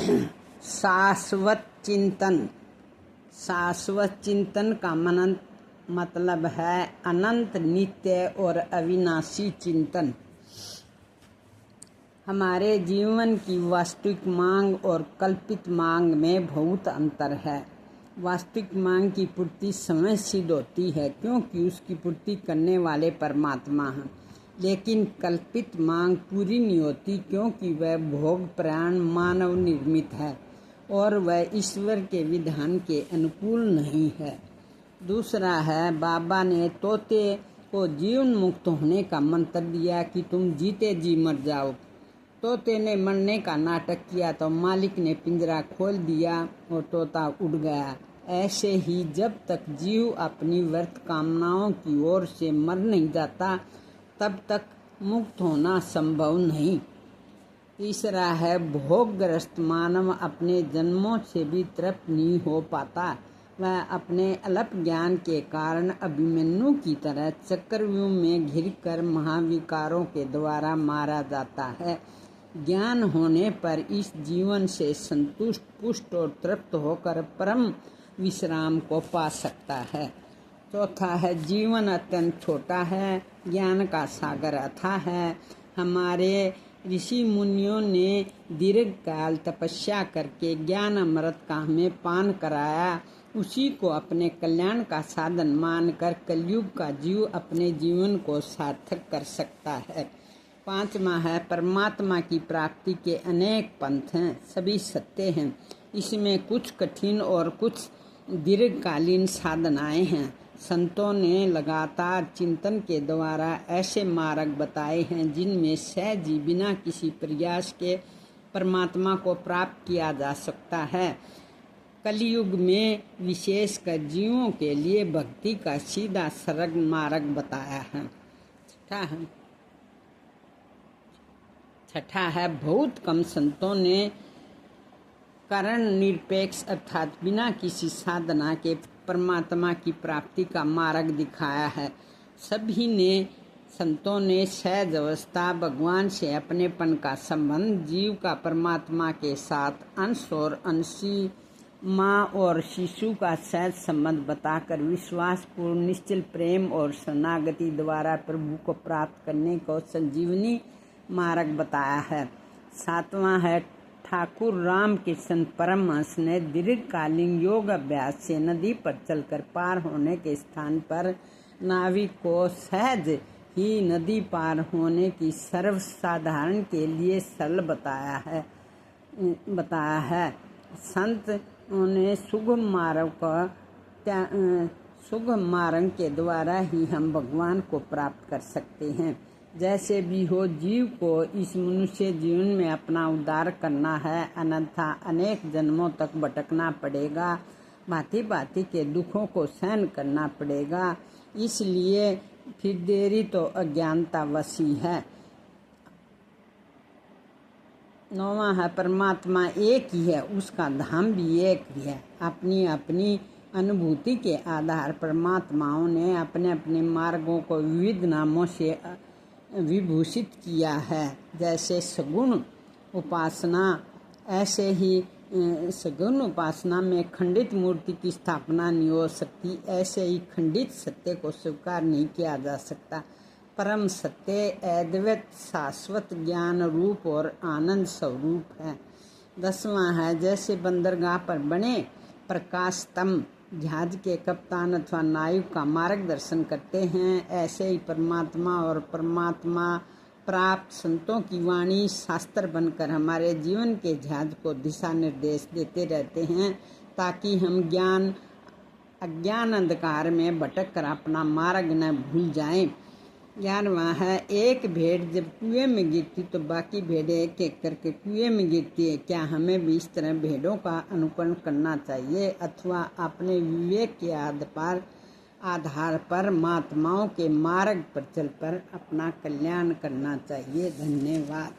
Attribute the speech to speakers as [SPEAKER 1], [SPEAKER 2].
[SPEAKER 1] शाश्वत चिंतन। शाश्वत चिंतन का मतलब है अनंत, नित्य और अविनाशी चिंतन। हमारे जीवन की वास्तविक मांग और कल्पित मांग में बहुत अंतर है। वास्तविक मांग की पूर्ति समय सिद्ध होती है क्योंकि उसकी पूर्ति करने वाले परमात्मा हैं, लेकिन कल्पित मांग पूरी नहीं होती क्योंकि वह भोग प्रयाण मानव निर्मित है और वह ईश्वर के विधान के अनुकूल नहीं है। दूसरा है, बाबा ने तोते को जीवन मुक्त होने का मंत्र दिया कि तुम जीते जी मर जाओ। तोते ने मरने का नाटक किया तो मालिक ने पिंजरा खोल दिया और तोता उड़ गया। ऐसे ही जब तक जीव अपनी व्यर्थ कामनाओं की ओर से मर नहीं जाता तब तक मुक्त होना संभव नहीं। तीसरा है, भोगग्रस्त मानव अपने जन्मों से भी तृप्त नहीं हो पाता। वह अपने अल्प ज्ञान के कारण अभिमन्यु की तरह चक्रव्यूह में घिरकर महाविकारों के द्वारा मारा जाता है। ज्ञान होने पर इस जीवन से संतुष्ट, पुष्ट और तृप्त होकर परम विश्राम को पा सकता है। चौथा है, जीवन अत्यंत छोटा है, ज्ञान का सागर अथाह है। हमारे ऋषि मुनियों ने दीर्घ काल तपस्या करके ज्ञान अमृत का हमें पान कराया। उसी को अपने कल्याण का साधन मानकर कलयुग का जीव अपने जीवन को सार्थक कर सकता है। पांचवा है, परमात्मा की प्राप्ति के अनेक पंथ हैं, सभी सत्य हैं। इसमें कुछ कठिन और कुछ दीर्घकालीन साधनाएं हैं। संतों ने लगातार चिंतन के द्वारा ऐसे मार्ग बताए हैं जिनमें सहज ही बिना किसी प्रयास के परमात्मा को प्राप्त किया जा सकता है। कलयुग में विशेषकर जीवों के लिए भक्ति का सीधा सरल मार्ग बताया है। छठा है, बहुत कम संतों ने कारण निरपेक्ष अर्थात बिना किसी साधना के परमात्मा की प्राप्ति का मार्ग दिखाया है। सभी ने संतों ने सहज अवस्था, भगवान से अपनेपन का संबंध, जीव का परमात्मा के साथ अंश और अंशी, माँ और शिशु का सहज संबंध बताकर विश्वासपूर्ण निश्चल प्रेम और शरणागति द्वारा प्रभु को प्राप्त करने को संजीवनी मार्ग बताया है। सातवां है, ठाकुर रामकृष्ण परमहंस ने दीर्घकालीन योग अभ्यास से नदी पर चलकर पार होने के स्थान पर नाविक को सहज ही नदी पार होने की सर्वसाधारण के लिए सरल बताया है। संत ने सुगम मार्ग के द्वारा ही हम भगवान को प्राप्त कर सकते हैं। जैसे भी हो, जीव को इस मनुष्य जीवन में अपना उद्धार करना है, अन्यथा अनेक जन्मों तक भटकना पड़ेगा, भांति भांति के दुखों को सहन करना पड़ेगा। इसलिए फिर देरी तो अज्ञानता वशी है। नौवां है, परमात्मा एक ही है, उसका धाम भी एक ही है। अपनी अपनी अनुभूति के आधार परमात्माओं ने अपने अपने मार्गों को विविध नामों से विभूषित किया है। जैसे सगुण उपासना, ऐसे ही सगुण उपासना में खंडित मूर्ति की स्थापना नहीं हो सकती, ऐसे ही खंडित सत्य को स्वीकार नहीं किया जा सकता। परम सत्य अद्वैत शाश्वत ज्ञान रूप और आनंद स्वरूप है। 10वां है, जैसे बंदरगाह पर बने प्रकाश स्तंभ जहाज के कप्तान अथवा नाविक का मार्गदर्शन करते हैं, ऐसे ही परमात्मा और परमात्मा प्राप्त संतों की वाणी शास्त्र बनकर हमारे जीवन के जहाज को दिशा निर्देश देते रहते हैं ताकि हम अज्ञान अंधकार में भटक कर अपना मार्ग न भूल जाएं। 11वां है, एक भेड़ जब कुएं में गिरती तो बाकी भेड़ें एक एक करके कुएं में गिरती है। क्या हमें भी इस तरह भेड़ों का अनुकरण करना चाहिए अथवा अपने विवेक के आधार पर महात्माओं के मार्ग पर चलकर अपना कल्याण करना चाहिए? धन्यवाद।